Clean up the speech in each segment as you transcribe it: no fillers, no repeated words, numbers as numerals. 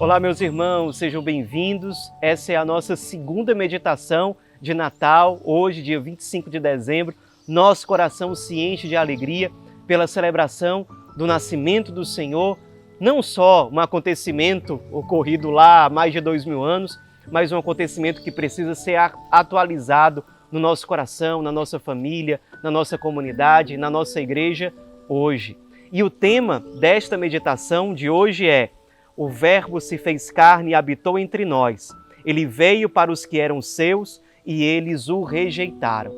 Olá, meus irmãos, sejam bem-vindos. Essa é a nossa segunda meditação de Natal, hoje, dia 25 de dezembro. Nosso coração se enche de alegria pela celebração do nascimento do Senhor, não só um acontecimento ocorrido lá há mais de 2000 anos, mas um acontecimento que precisa ser atualizado no nosso coração, na nossa família, na nossa comunidade, na nossa igreja hoje. E o tema desta meditação de hoje é: o Verbo se fez carne e habitou entre nós. Ele veio para os que eram seus e eles o rejeitaram.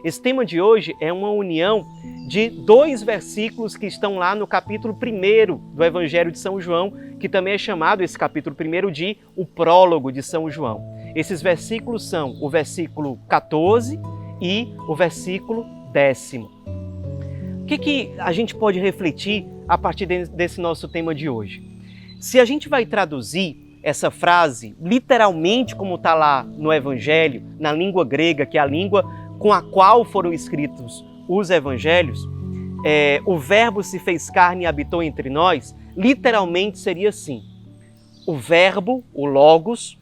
Esse tema de hoje é uma união de dois versículos que estão lá no capítulo 1 do Evangelho de São João, que também é chamado, esse capítulo 1, de o prólogo de São João. Esses versículos são o versículo 14 e o versículo 10º. O que a gente pode refletir a partir desse nosso tema de hoje? Se a gente vai traduzir essa frase literalmente como está lá no Evangelho, na língua grega, que é a língua com a qual foram escritos os Evangelhos, o Verbo se fez carne e habitou entre nós, literalmente seria assim: o Verbo, o Logos,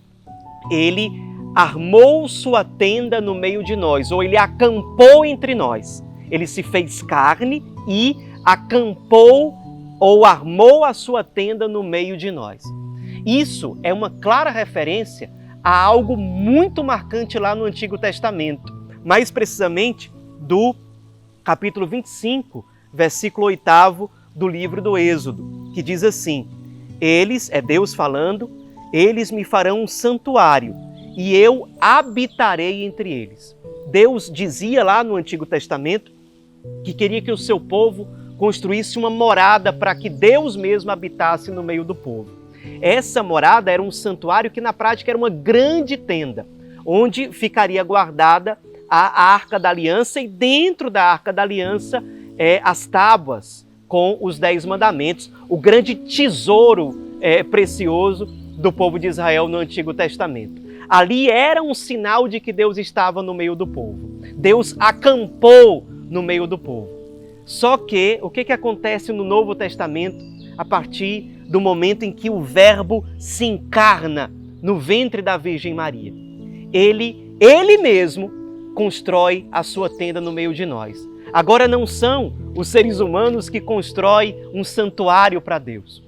ele armou sua tenda no meio de nós, ou ele acampou entre nós. Ele se fez carne e acampou ou armou a sua tenda no meio de nós. Isso é uma clara referência a algo muito marcante lá no Antigo Testamento, mais precisamente do capítulo 25, versículo 8º do livro do Êxodo, que diz assim: eles, é Deus falando, eles me farão um santuário e eu habitarei entre eles. Deus dizia lá no Antigo Testamento que queria que o seu povo construísse uma morada para que Deus mesmo habitasse no meio do povo. Essa morada era um santuário que na prática era uma grande tenda, onde ficaria guardada a Arca da Aliança e dentro da Arca da Aliança as tábuas com os 10 mandamentos, o grande tesouro precioso do povo de Israel no Antigo Testamento. Ali era um sinal de que Deus estava no meio do povo. Deus acampou no meio do povo. Só que, o que acontece no Novo Testamento a partir do momento em que o Verbo se encarna no ventre da Virgem Maria? Ele mesmo constrói a sua tenda no meio de nós. Agora não são os seres humanos que constroem um santuário para Deus.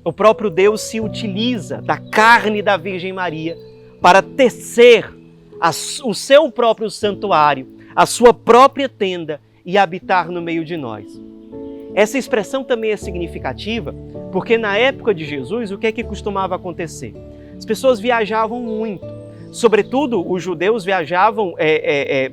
O próprio Deus se utiliza da carne da Virgem Maria para tecer o seu próprio santuário, a sua própria tenda, e habitar no meio de nós. Essa expressão também é significativa porque na época de Jesus, o que é que costumava acontecer? As pessoas viajavam muito, sobretudo os judeus viajavam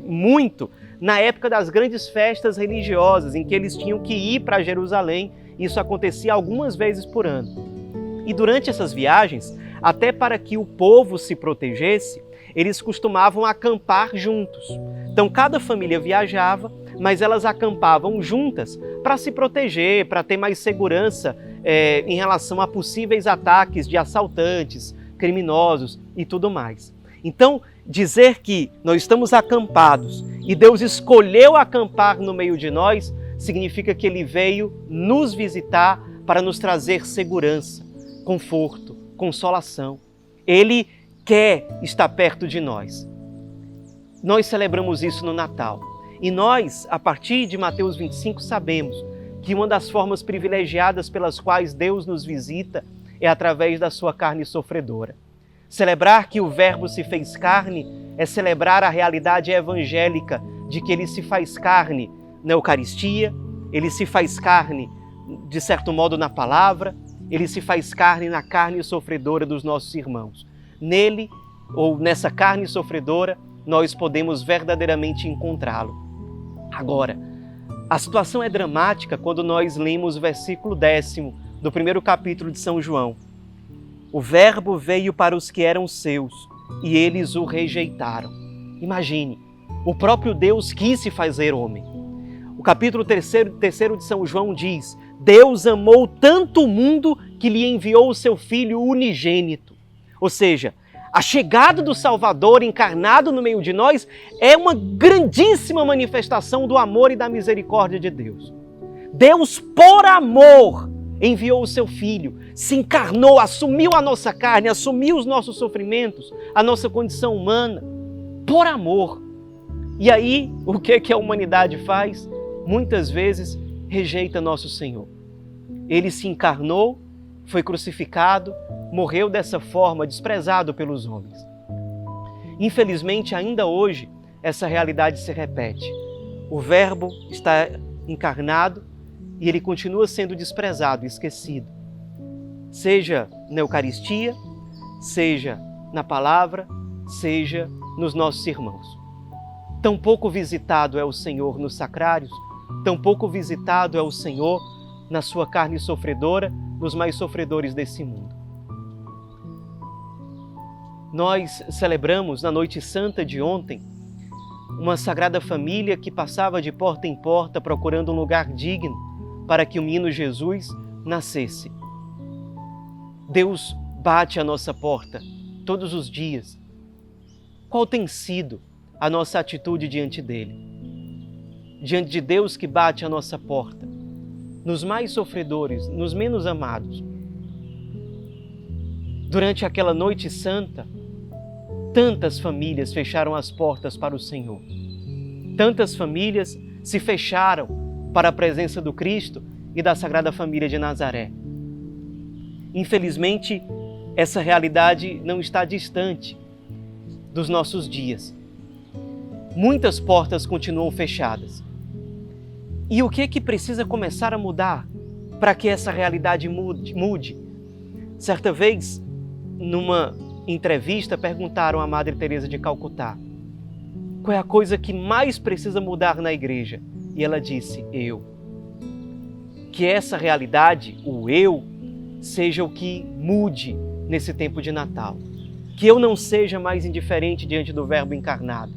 muito na época das grandes festas religiosas, em que eles tinham que ir para Jerusalém. Isso acontecia algumas vezes por ano. E durante essas viagens, até para que o povo se protegesse, eles costumavam acampar juntos. Então cada família viajava, mas elas acampavam juntas para se proteger, para ter mais segurança em relação a possíveis ataques de assaltantes, criminosos e tudo mais. Então, dizer que nós estamos acampados e Deus escolheu acampar no meio de nós, significa que Ele veio nos visitar para nos trazer segurança, conforto, consolação. Ele quer estar perto de nós. Nós celebramos isso no Natal. E nós, a partir de Mateus 25, sabemos que uma das formas privilegiadas pelas quais Deus nos visita é através da sua carne sofredora. Celebrar que o Verbo se fez carne é celebrar a realidade evangélica de que Ele se faz carne na Eucaristia, Ele se faz carne, de certo modo, na palavra, Ele se faz carne na carne sofredora dos nossos irmãos. Nele, ou nessa carne sofredora, nós podemos verdadeiramente encontrá-lo. Agora, a situação é dramática quando nós lemos o versículo 10º do 1º capítulo de São João. O Verbo veio para os que eram seus e eles o rejeitaram. Imagine, o próprio Deus quis se fazer homem. O capítulo 3º de São João diz: Deus amou tanto o mundo que lhe enviou o seu Filho unigênito. Ou seja, a chegada do Salvador encarnado no meio de nós é uma grandíssima manifestação do amor e da misericórdia de Deus. Deus, por amor, enviou o seu Filho, se encarnou, assumiu a nossa carne, assumiu os nossos sofrimentos, a nossa condição humana, por amor. E aí, o que a humanidade faz? Muitas vezes rejeita nosso Senhor. Ele se encarnou, foi crucificado, morreu dessa forma, desprezado pelos homens. Infelizmente, ainda hoje, essa realidade se repete. O Verbo está encarnado e ele continua sendo desprezado, esquecido. Seja na Eucaristia, seja na palavra, seja nos nossos irmãos. Tão pouco visitado é o Senhor nos sacrários, tão pouco visitado é o Senhor na sua carne sofredora, nos mais sofredores desse mundo. Nós celebramos na Noite Santa de ontem uma Sagrada Família que passava de porta em porta procurando um lugar digno para que o menino Jesus nascesse. Deus bate à nossa porta todos os dias. Qual tem sido a nossa atitude diante dele? Diante de Deus que bate à nossa porta, nos mais sofredores, nos menos amados. Durante aquela Noite Santa, tantas famílias fecharam as portas para o Senhor. Tantas famílias se fecharam para a presença do Cristo e da Sagrada Família de Nazaré. Infelizmente, essa realidade não está distante dos nossos dias. Muitas portas continuam fechadas. E o que precisa começar a mudar para que essa realidade mude? Certa vez, numa entrevista, perguntaram à Madre Teresa de Calcutá: qual é a coisa que mais precisa mudar na igreja? E ela disse: eu. Que essa realidade, o eu, seja o que mude nesse tempo de Natal. Que eu não seja mais indiferente diante do Verbo encarnado,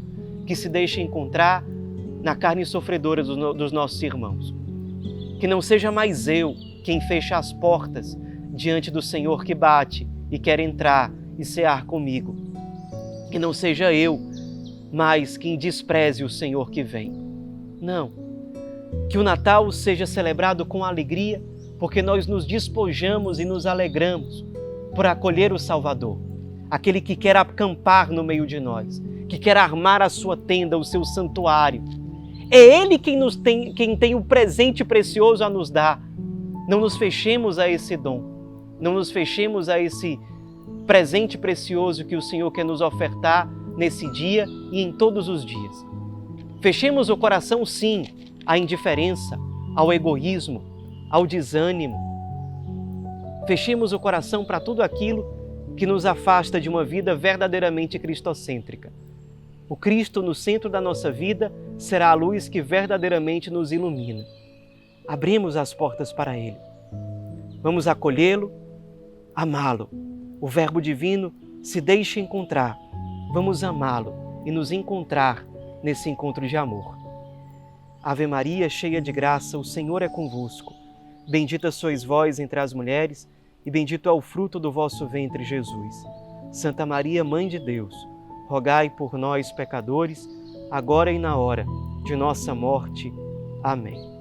que se deixe encontrar na carne sofredora dos nossos irmãos. Que não seja mais eu quem fecha as portas diante do Senhor que bate e quer entrar e cear comigo. Que não seja eu mais quem despreze o Senhor que vem. Não. Que o Natal seja celebrado com alegria, porque nós nos despojamos e nos alegramos por acolher o Salvador, aquele que quer acampar no meio de nós, que quer armar a sua tenda, o seu santuário. É Ele quem tem o presente precioso a nos dar. Não nos fechemos a esse dom, não nos fechemos a esse presente precioso que o Senhor quer nos ofertar nesse dia e em todos os dias. Fechemos o coração, sim, à indiferença, ao egoísmo, ao desânimo. Fechemos o coração para tudo aquilo que nos afasta de uma vida verdadeiramente cristocêntrica. O Cristo no centro da nossa vida será a luz que verdadeiramente nos ilumina. Abrimos as portas para Ele. Vamos acolhê-lo, amá-lo. O Verbo Divino se deixa encontrar. Vamos amá-lo e nos encontrar nesse encontro de amor. Ave Maria, cheia de graça, o Senhor é convosco. Bendita sois vós entre as mulheres e bendito é o fruto do vosso ventre, Jesus. Santa Maria, Mãe de Deus, rogai por nós, pecadores, agora e na hora de nossa morte. Amém.